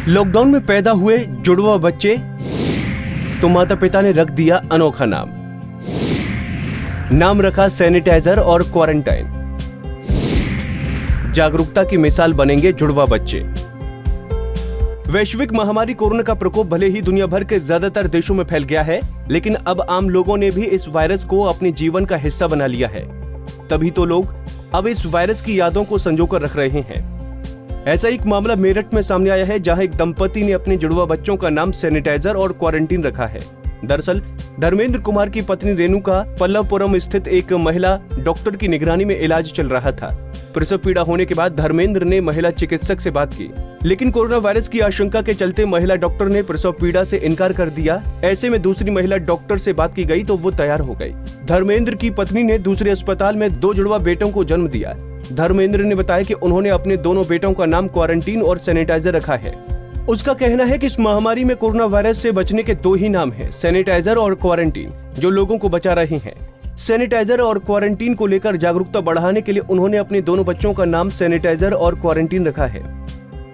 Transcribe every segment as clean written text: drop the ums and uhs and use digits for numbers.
Lockdown में पैदा हुए जुड़वा बच्चे तो माता पिता ने रख दिया अनोखा नाम रखा सैनिटाइजर और क्वारंटाइन। जागरूकता की मिसाल बनेंगे जुड़वा बच्चे। वैश्विक महामारी कोरोना का प्रकोप भले ही दुनिया भर के ज्यादातर देशों में फैल गया है, लेकिन अब आम लोगों ने भी इस वायरस को अपने जीवन का हिस्सा बना लिया है। तभी तो लोग अब इस वायरस की यादों को संजोकर रख रहे हैं। ऐसा एक मामला मेरठ में सामने आया है, जहां एक दंपति ने अपने जुड़वा बच्चों का नाम सैनिटाइजर और क्वारंटीन रखा है। दरअसल धर्मेंद्र कुमार की पत्नी रेणु का पल्लवपुरम स्थित एक महिला डॉक्टर की निगरानी में इलाज चल रहा था। प्रसव पीड़ा होने के बाद धर्मेंद्र ने महिला चिकित्सक से बात की, लेकिन कोरोना वायरस की आशंका के चलते महिला डॉक्टर ने प्रसव पीड़ा से इनकार कर दिया। ऐसे में दूसरी महिला डॉक्टर से बात की गई तो वो तैयार हो गई। धर्मेंद्र की पत्नी ने दूसरे अस्पताल में 2 जुड़वा बेटों को जन्म दिया। धर्मेंद्र ने बताया कि उन्होंने अपने दोनों बेटों का नाम क्वारंटीन और सैनिटाइजर रखा है। उसका कहना है कि इस महामारी में कोरोना वायरस से बचने के 2 ही नाम हैं, सैनिटाइजर और क्वारंटीन, जो लोगों को बचा रहे हैं। सैनिटाइजर और क्वारंटीन को लेकर जागरूकता बढ़ाने के लिए उन्होंने अपने दोनों बच्चों का नाम सैनिटाइजर और क्वारंटीन रखा है।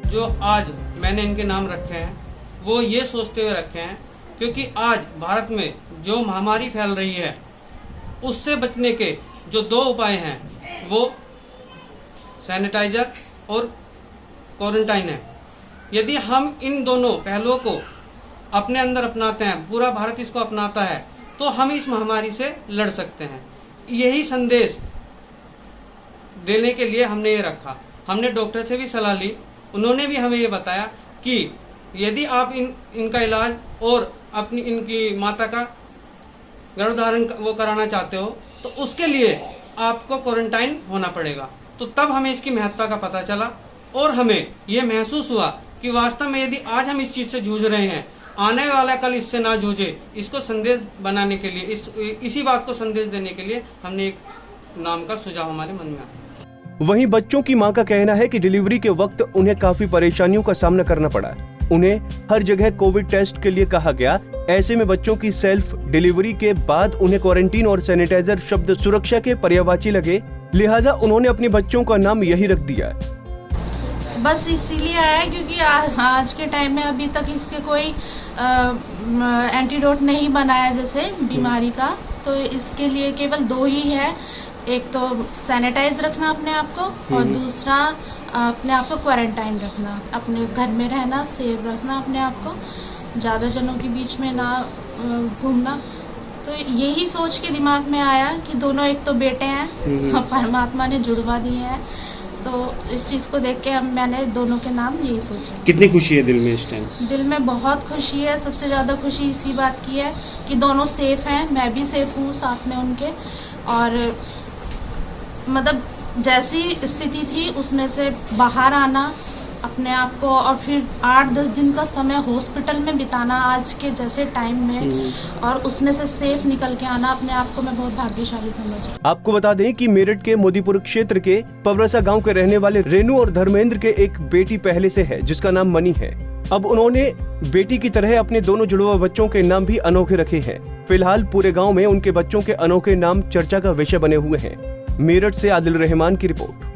जो आज मैंने इनके नाम रखे हैं वो ये सोचते हुए रखे हैं क्योंकि आज भारत में जो महामारी फैल रही है उससे बचने के जो 2 उपाय हैं वो सैनिटाइजर और क्वारंटाइन है। यदि हम इन दोनों पहलुओं को अपने अंदर अपनाते हैं, पूरा भारत इसको अपनाता है, तो हम इस महामारी से लड़ सकते हैं। यही संदेश देने के लिए हमने ये रखा। हमने डॉक्टर से भी सलाह ली, उन्होंने भी हमें ये बताया कि यदि आप इनका इलाज और अपनी इनकी माता का गर्भधारण वो कराना चाहते हो तो उसके लिए आपको क्वारंटाइन होना पड़ेगा। तो तब हमें इसकी महत्ता का पता चला और हमें ये महसूस हुआ कि वास्तव में यदि आज हम इस चीज से जूझ रहे हैं, आने वाला कल इससे ना जूझे, इसको संदेश बनाने के लिए, इसी बात को संदेश देने के लिए हमने एक नाम का सुझाव हमारे मन में आया। वहीं बच्चों की मां का कहना है कि डिलीवरी के वक्त उन्हें काफी परेशानियों का सामना करना पड़ा। उन्हें हर जगह कोविड टेस्ट के लिए कहा गया। ऐसे में बच्चों की सेल्फ डिलीवरी के बाद उन्हें क्वारंटीन और सैनिटाइजर शब्द सुरक्षा के पर्यायवाची लगे, लिहाजा उन्होंने अपने बच्चों का नाम यही रख दिया। बस इसीलिए आया क्योंकि आज के टाइम में अभी तक इसके कोई एंटीडोट नहीं बनाया जैसे बीमारी का, तो इसके लिए केवल 2 ही है। एक तो सैनिटाइज रखना अपने आप को और दूसरा अपने आप को क्वारंटाइन रखना, अपने घर में रहना, सेफ रखना अपने आप को, ज़्यादा जनों के बीच में ना घूमना। तो यही सोच के दिमाग में आया कि दोनों एक तो बेटे हैं, परमात्मा ने जुड़वा दिए हैं, तो इस चीज़ को देख के मैंने दोनों के नाम यही सोचा। कितनी खुशी है दिल में इस टाइम? दिल में बहुत खुशी है। सबसे ज़्यादा खुशी इसी बात की है कि दोनों सेफ हैं, मैं भी सेफ हूँ साथ में उनके, और मतलब जैसी स्थिति थी उसमें से बाहर आना अपने आप को, और फिर 8-10 दिन का समय हॉस्पिटल में बिताना आज के जैसे टाइम में, और उसमें से सेफ निकल के आना, अपने आप को मैं बहुत भाग्यशाली समझती। आपको बता दें कि मेरठ के मोदीपुर क्षेत्र के पवरसा गांव के रहने वाले रेणु और धर्मेंद्र के एक बेटी पहले से है, जिसका नाम मनी है। अब उन्होंने बेटी की तरह अपने दोनों जुड़वा बच्चों के नाम भी अनोखे रखे हैं। फिलहाल पूरे गाँव में उनके बच्चों के अनोखे नाम चर्चा का विषय बने हुए हैं। मेरठ से आदिल रहमान की रिपोर्ट।